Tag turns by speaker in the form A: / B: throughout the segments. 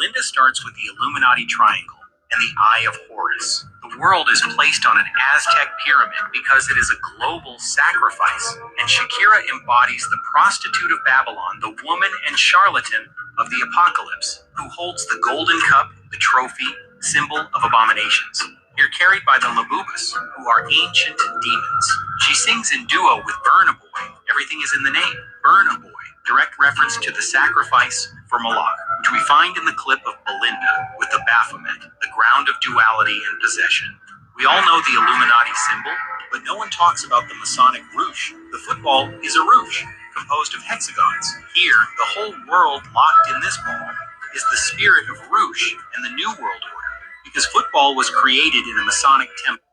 A: Belinda starts with the Illuminati triangle and the Eye of Horus. The world is placed on an Aztec pyramid because it is a global sacrifice, and Shakira embodies the prostitute of Babylon, the woman and charlatan of the apocalypse, who holds the golden cup, the trophy, symbol of abominations. You're carried by the Labubus, who are ancient demons. She sings in duo with Burna Boy. Everything is in the name. Burna Boy, direct reference to the sacrifice for Moloch, which we find in the clip of Belinda with the Baphomet, the ground of duality and possession. We all know the Illuminati symbol, but no one talks about the Masonic ruche. The football is a ruche, composed of hexagons. Here, the whole world locked in this ball is the spirit of Rouge and the New World Order, because football was created in a Masonic temple.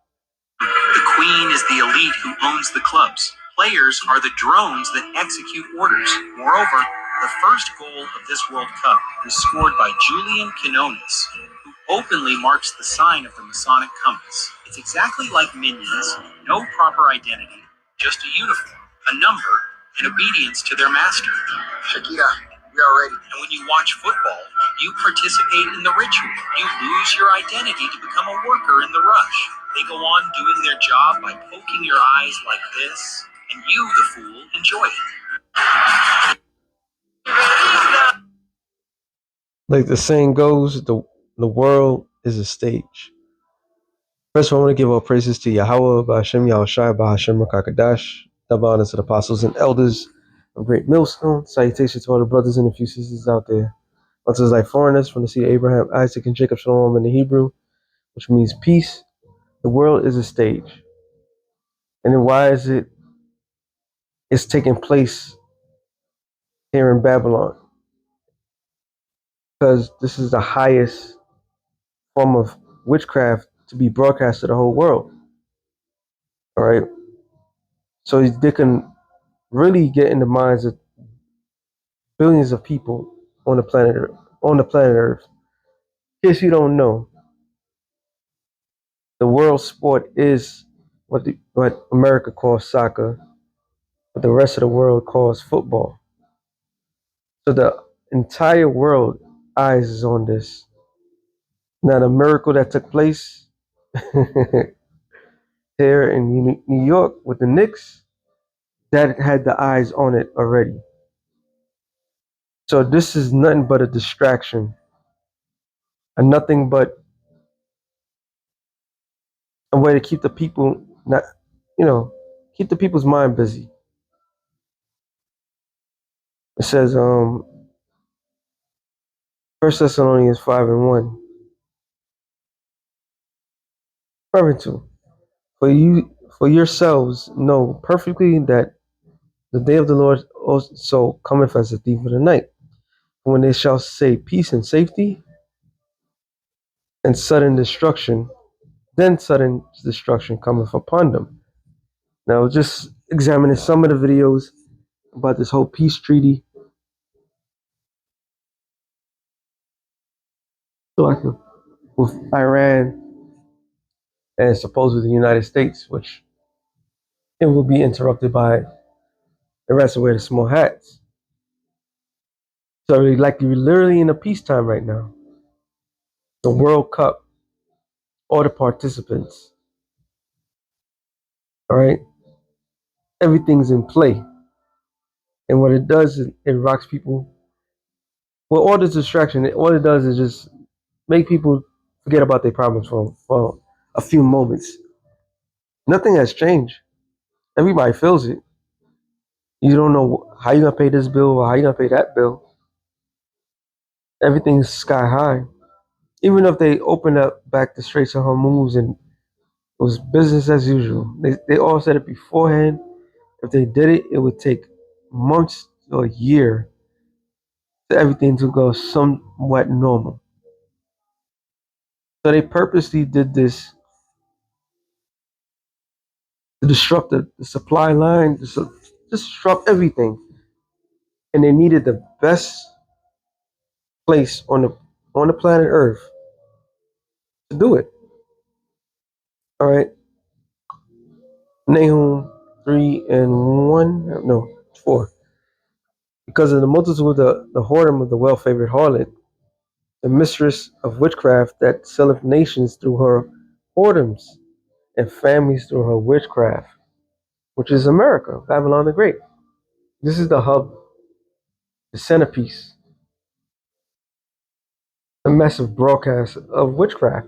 A: The queen is the elite who owns the clubs. Players are the drones that execute orders. Moreover, the first goal of this World Cup was scored by Julian Quinones, who openly marks the sign of the Masonic compass. It's exactly like Minions, no proper identity, just a uniform, a number, and obedience to their master. Shakira, we are ready. And when you watch football, you participate in the ritual. You lose your identity to become a worker in the rush. They go on doing their job by poking your eyes like this, and you, the fool, enjoy it.
B: Like the saying goes, the world is a stage. First of all, I want to give all praises to Yahweh, Ba'ashem Yahushai, Ba'ashem Rakakadash, double honors to the apostles and elders of Great Millstone. Salutations to all the brothers and a few sisters out there. Unto like foreigners from the seed of Abraham, Isaac, and Jacob, Shalom in the Hebrew, which means peace. The world is a stage. And then why is it? It's taking place here in Babylon. Because this is the highest form of witchcraft to be broadcast to the whole world. All right. So they can really get in the minds of billions of people on the planet Earth. In case you don't know, the world sport is what America calls soccer, but the rest of the world calls football. So the entire world eyes is on this. Now the miracle that took place here in New York with the Knicks, that had the eyes on it already. So this is nothing but a distraction, and nothing but a way to keep the people not, keep the people's mind busy. It says, 1 Thessalonians 5:1, 5:2. For yourselves know perfectly that the day of the Lord also cometh as a thief in the night. When they shall say peace and safety, and sudden destruction, then sudden destruction cometh upon them. Now, just examining some of the videos about this whole peace treaty, with Iran and supposedly the United States, which it will be interrupted by the rest of wear the small hats. So like you're literally in a peacetime right now. The World Cup, all the participants, all right, everything's in play. And what it does is it rocks people. Well, all this distraction, all it does is just make people forget about their problems for a few moments. Nothing has changed. Everybody feels it. You don't know how you're going to pay this bill or how you're going to pay that bill. Everything's sky high. Even if they opened up back the Straits of Hormuz and it was business as usual. They all said it beforehand. If they did it, it would take months or a year for everything to go somewhat normal. So they purposely did this to disrupt the supply line, to disrupt everything. And they needed the best place on the planet Earth to do it. All right. Nahum 3:1, no, 4. Because of the multitude of the whoredom of the well-favored harlot, the mistress of witchcraft that selleth nations through her whoredoms, and families through her witchcraft, which is America, Babylon the Great. This is the hub, the centerpiece, the massive broadcast of witchcraft.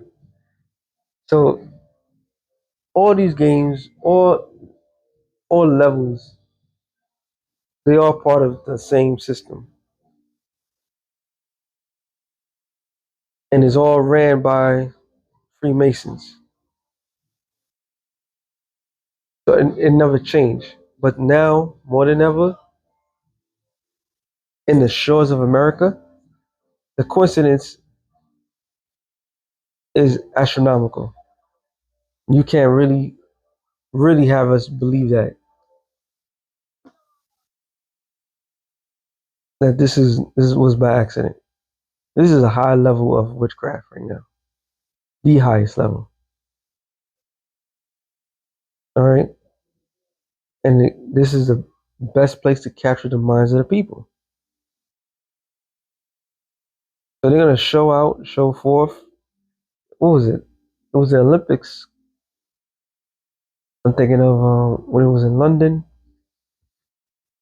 B: So all these games, all levels, they are part of the same system, and is all ran by Freemasons. So it never changed. But now, more than ever, in the shores of America, the coincidence is astronomical. You can't really have us believe that this was by accident. This is a high level of witchcraft right now, the highest level. All right, and this is the best place to capture the minds of the people. So they're gonna show out, show forth. What was it? It was the Olympics. I'm thinking of when it was in London,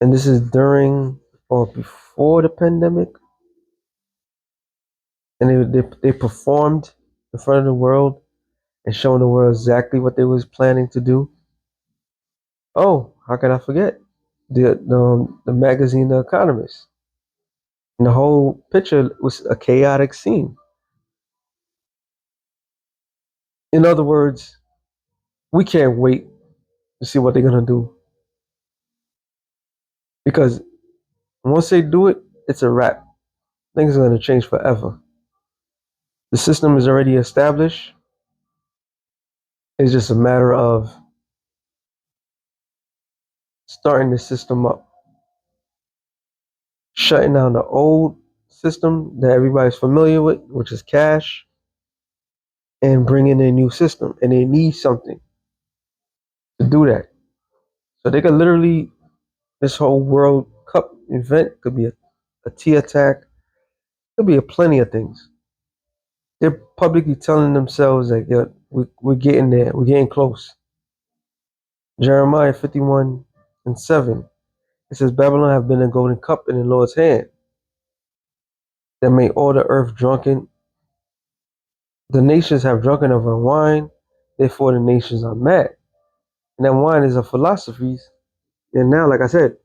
B: and this is during or before the pandemic, and they performed in front of the world and showing the world exactly what they was planning to do. Oh, how can I forget the magazine The Economist? And the whole picture was a chaotic scene. In other words, we can't wait to see what they're gonna do because once they do it, it's a wrap. Things are gonna change forever. The system is already established. It's just a matter of starting the system up, shutting down the old system that everybody's familiar with, which is cash, and bringing in a new system. And they need something to do that. So they could literally, this whole World Cup event could be a tea attack, could be a plenty of things. They're publicly telling themselves that yeah, we're getting there, we're getting close. Jeremiah 51:7. It says, Babylon have been a golden cup in the Lord's hand that made all the earth drunken. The nations have drunken of her wine, therefore the nations are mad. And that wine is of philosophies. And now, like I said,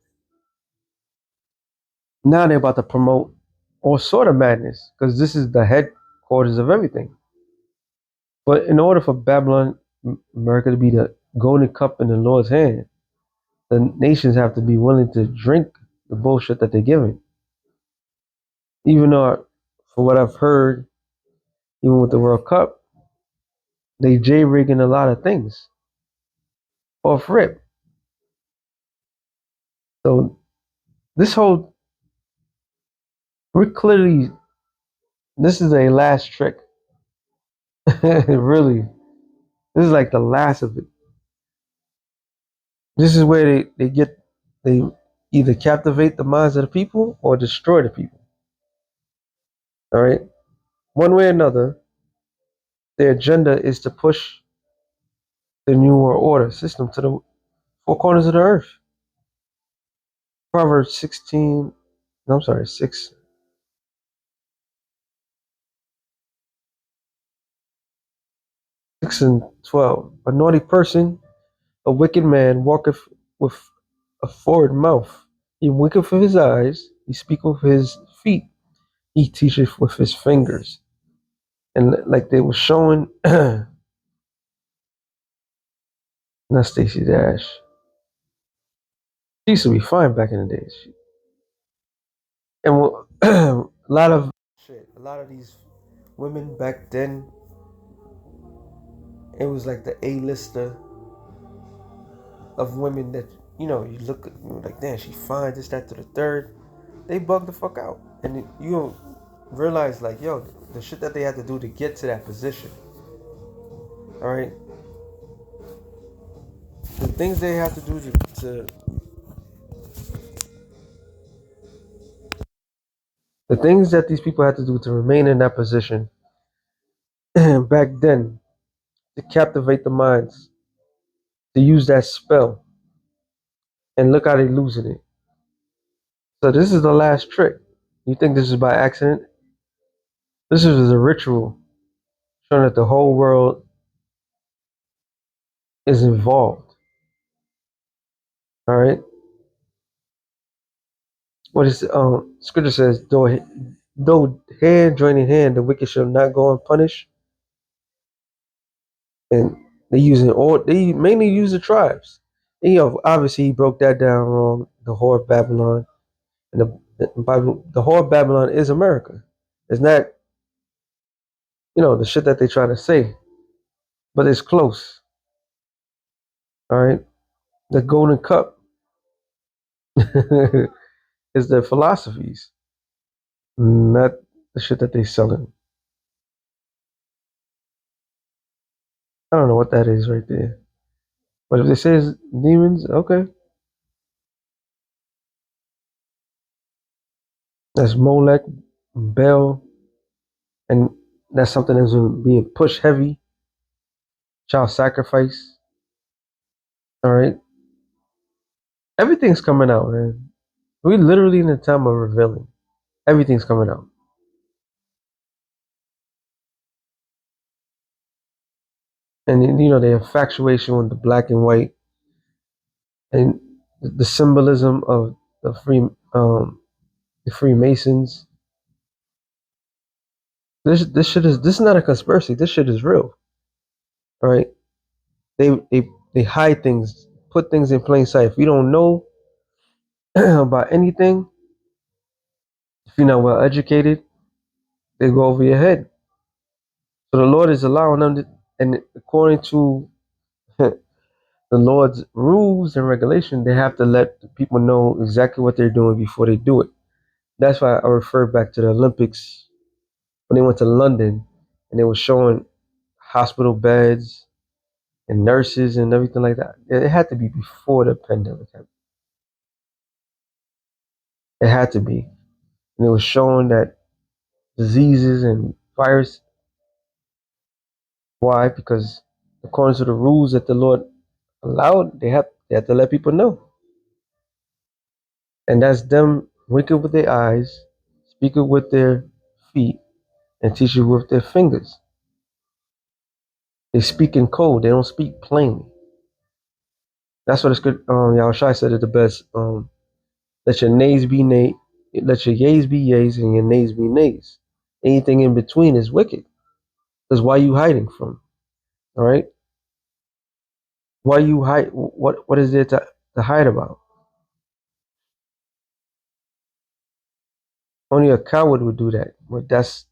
B: now they're about to promote all sort of madness because this is the headquarters of everything. But in order for Babylon, America to be the golden cup in the Lord's hand, the nations have to be willing to drink the bullshit that they're giving. Even though, for what I've heard, even with the World Cup, they J-rigging a lot of things off rip. So this whole, we're clearly, this is a last trick. Really, this is like the last of it. This is where they either captivate the minds of the people or destroy the people. All right, one way or another, their agenda is to push the new world order system to the four corners of the earth. Proverbs 16, no, I'm sorry, 6:12. A naughty person, a wicked man, walketh with a forward mouth. He winketh with his eyes, he speaketh with his feet, he teacheth with his fingers. And like they were showing, not Stacey Dash. She used to be fine back in the days. And a lot of shit, a lot of these women back then, it was like the A-lister of women that, you look at, you're like, damn, she fine, this, that, to the third. They bug the fuck out. And you don't realize, like, yo, the shit that they had to do to get to that position. All right? The things they have to do to The things that these people had to do to remain in that position back then, to captivate the minds, to use that spell, and look how they're losing it. So this is the last trick. You think this is by accident? This is a ritual showing that the whole world is involved. All right. What is scripture says, though hand joining hand, the wicked shall not go unpunished. And they mainly use the tribes. And, obviously he broke that down wrong. The whore of Babylon, and the Bible, the whore of Babylon is America. It's not, the shit that they try to say, but it's close. All right, the golden cup is their philosophies, not the shit that they selling. I don't know what that is right there, but if they say it's demons, okay, that's Molech, Bel, and that's something that's being pushed heavy. Child sacrifice. All right, everything's coming out, man. We literally in the time of revealing. Everything's coming out, and the infatuation with the black and white, and the symbolism of the Freemasons. This is not a conspiracy. This shit is real. All right, they hide things, put things in plain sight. If you don't know about anything, if you're not well educated, they go over your head. So the Lord is allowing them to, and according to the Lord's rules and regulation, they have to let the people know exactly what they're doing before they do it. That's why I refer back to the Olympics when they went to London and they were showing hospital beds and nurses and everything like that. It had to be before the pandemic happened. It had to be. And it was showing that diseases and virus. Why? Because according to the rules that the Lord allowed, they have to let people know. And that's them winking with their eyes, speaking with their feet, and teaching with their fingers. They speak in code. They don't speak plainly. That's what it's good. Yahushua said it the best. Let your nays be nay, let your yays be yays, and your nays be nays. Anything in between is wicked. Because why are you hiding from? All right. Why you hide? What is there to hide about? Only a coward would do that. But that's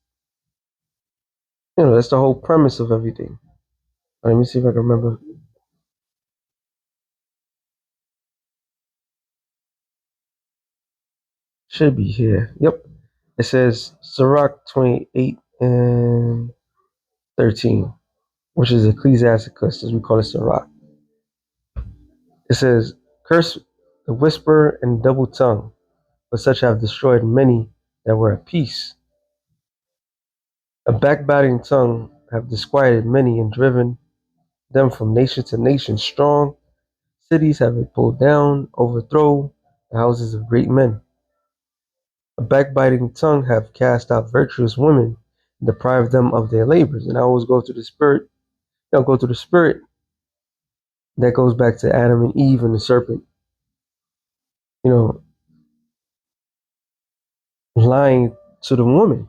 B: the whole premise of everything. Let me see if I can remember. Should be here. Yep. It says Sirach 28 and 13, which is Ecclesiasticus, as we call it Sirach. It says, curse the whisper and double tongue, but such have destroyed many that were at peace. A backbiting tongue have disquieted many and driven them from nation to nation. Strong cities have it pulled down, overthrow the houses of great men. A backbiting tongue have cast out virtuous women, and deprived them of their labors. And I always go to the spirit. Go to the spirit. That goes back to Adam and Eve and the serpent. Lying to the woman.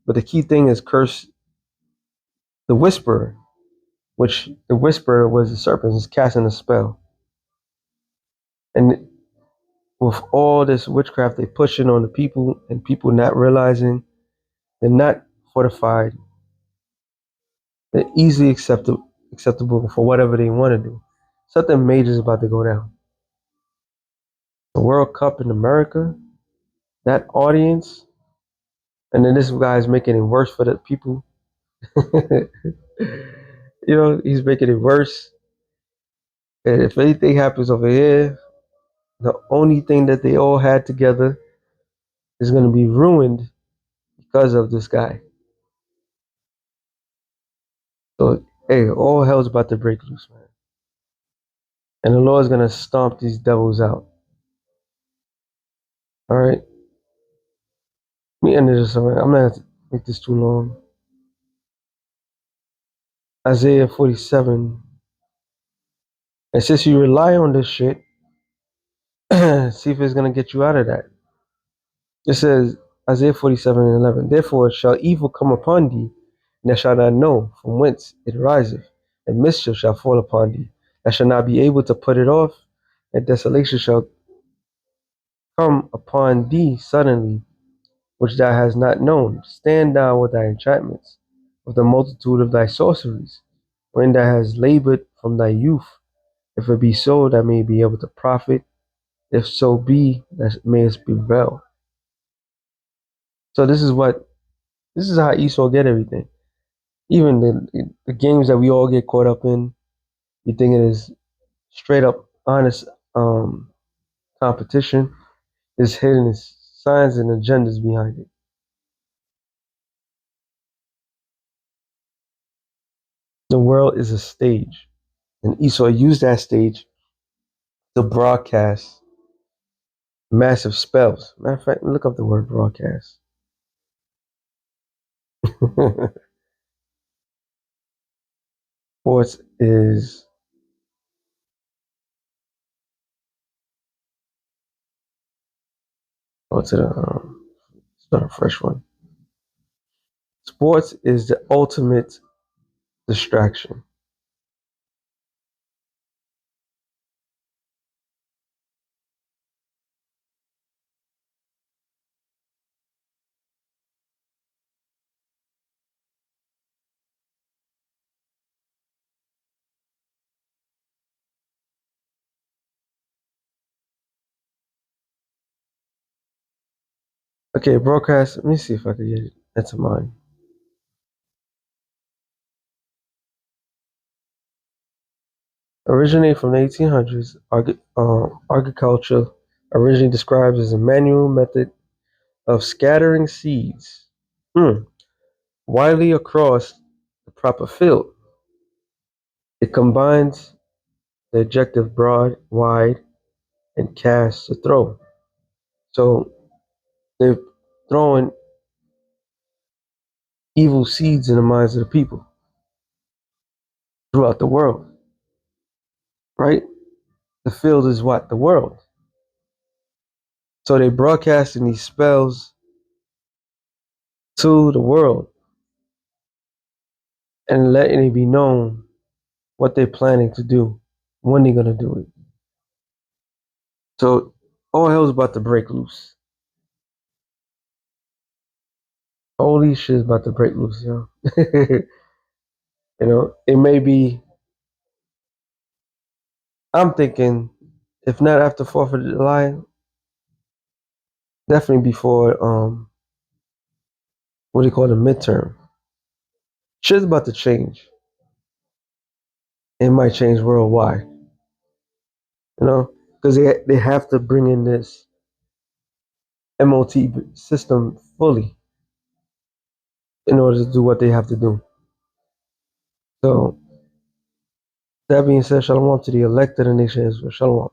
B: But the key thing is curse the whisperer, which the whisperer was the serpent, is casting a spell. And with all this witchcraft they pushing on the people, and people not realizing they're not fortified, they're easily acceptable for whatever they want to do. Something major is about to go down. The World Cup in America, that audience, and then this guy is making it worse for the people. He's making it worse. And if anything happens over here, the only thing that they all had together is going to be ruined because of this guy. So hey, all hell's about to break loose, man. And the Lord's gonna stomp these devils out. All right. Let me end this. All right. I'm not gonna make this too long. Isaiah 47. And since you rely on this shit, see if it's gonna get you out of that. It says Isaiah 47 and 11. Therefore shall evil come upon thee, and thou shalt not know from whence it riseth, and mischief shall fall upon thee. Thou shalt not be able to put it off, and desolation shall come upon thee suddenly, which thou hast not known. Stand thou with thy enchantments, with the multitude of thy sorceries, when thou hast labored from thy youth. If it be so, thou may be able to profit. If so be, thou mayest prevail. So this is how Esau get everything. Even the games that we all get caught up in, you think it is straight up honest competition. There's hidden signs and agendas behind it. The world is a stage, and Esau used that stage to broadcast massive spells. Matter of fact, look up the word broadcast. Sports is to the start a fresh one. Sports is the ultimate distraction. Okay, broadcast. Let me see if I can get it into mine. Originating from the 1800s, agriculture originally described as a manual method of scattering seeds widely across the proper field. It combines the adjective broad, wide, and cast to throw. So they're throwing evil seeds in the minds of the people throughout the world, right? The field is what? The world. So they're broadcasting these spells to the world and letting it be known what they're planning to do, when they're gonna do it. So all hell's about to break loose. Holy shit is about to break loose, yo. It may be. I'm thinking, if not after 4th of July, definitely before what do you call the midterm. Shit's about to change. It might change worldwide. Because they have to bring in this MOT system fully in order to do what they have to do. So that being said, shalom to the elect of the nation Israel. Shalom.